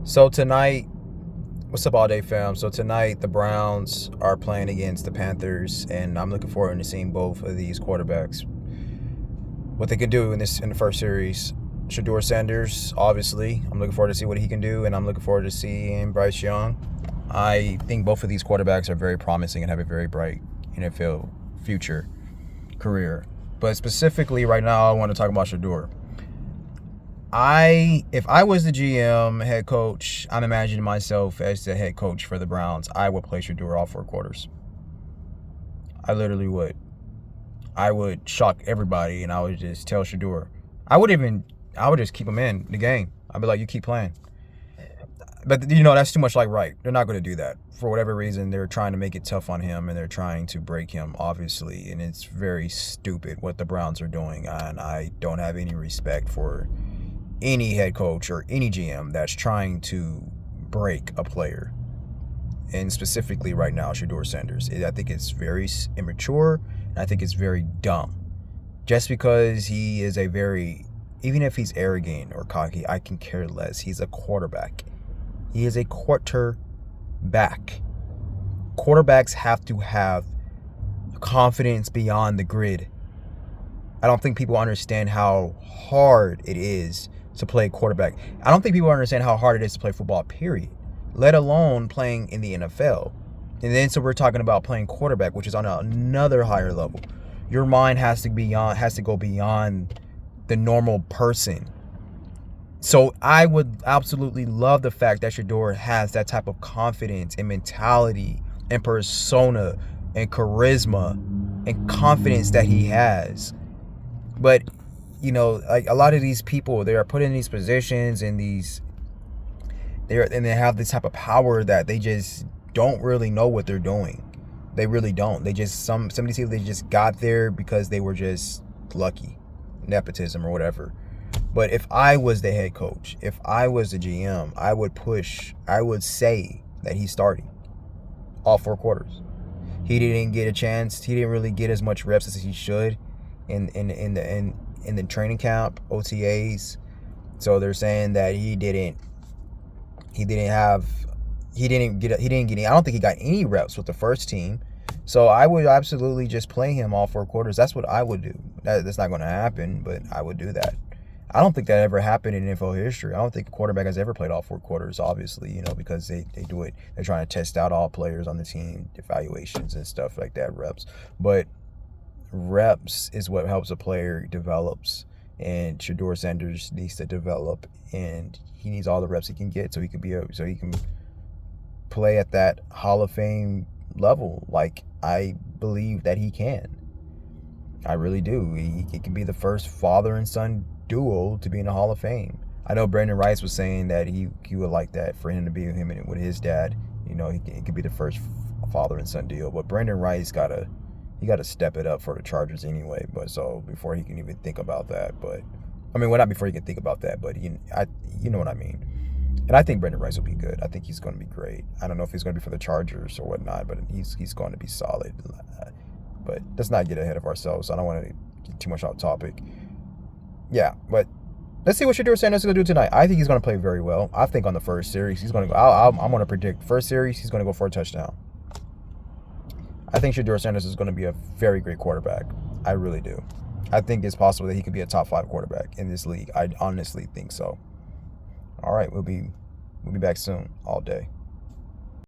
So tonight, what's up, all day fam? So tonight, the Browns are playing against the Panthers, and I'm looking forward to seeing both of these quarterbacks. What they can do in the first series. Shedeur Sanders, obviously, I'm looking forward to see what he can do, and I'm looking forward to seeing Bryce Young. I think both of these quarterbacks are very promising and have a very bright NFL future career. But specifically, right now, I want to talk about Shedeur. If I was the GM, head coach, I'm imagining myself as the head coach for the Browns. I would play Shedeur all 4 quarters. I literally would. I would shock everybody, and I would just tell Shedeur. I would just keep him in the game. I'd be like, you keep playing. But that's too much like right. They're not going to do that. For whatever reason, they're trying to make it tough on him, and they're trying to break him, obviously. And it's very stupid what the Browns are doing, and I don't have any respect for any head coach or any GM that's trying to break a player. And specifically right now, Shedeur Sanders. I think it's very immature, and I think it's very dumb. Just because he is even if he's arrogant or cocky, I can care less. He's a quarterback. He is a quarterback. Quarterbacks have to have confidence beyond the grid. I don't think people understand how hard it is to play quarterback. I don't think people understand how hard it is to play football, period, let alone playing in the NFL. And then so we're talking about playing quarterback, which is on another higher level. Your mind has to go beyond the normal person. So I would absolutely love the fact that Shedeur has that type of confidence and mentality and persona and charisma and confidence that he has. But like a lot of these people, they are put in these positions and they have this type of power that they just don't really know what they're doing. They really don't. They just some of these people, they just got there because they were just lucky, nepotism or whatever. But if I was the head coach, if I was the GM, I would say that he's starting all 4 quarters. He didn't get a chance. He didn't really get as much reps as he should in the training camp, OTAs. So they're saying that he didn't get I don't think he got any reps with the first team. So I would absolutely just play him all 4 quarters. That's what I would do. That's not going to happen, but I would do that. I don't think that ever happened in NFL history. I don't think a quarterback has ever played all 4 quarters, obviously, because they do it. They're trying to test out all players on the team, evaluations and stuff like that, reps. But reps is what helps a player develops, and Shedeur Sanders needs to develop, and he needs all the reps he can get so he can play at that Hall of Fame level like I believe that he can. I really do. He can be the first father and son duo to be in the Hall of Fame. I know Brandon Rice was saying that he would like that for him to be with his dad. He could be the first father and son deal. But Brandon Rice got to step it up for the Chargers anyway. But so before he can even think about that, not before he can think about that, but you know what I mean. And I think Brandon Rice will be good. I think he's going to be great. I don't know if he's going to be for the Chargers or whatnot, but he's going to be solid. But let's not get ahead of ourselves. I don't want to get too much off topic. Yeah, but let's see what Shedeur Sanders is going to do tonight. I think he's going to play very well. I think on the first series, he's going to go. I'm going to predict first series, he's going to go for a touchdown. I think Shedeur Sanders is going to be a very great quarterback. I really do. I think it's possible that he could be a top 5 quarterback in this league. I honestly think so. All right, we'll be back soon all day.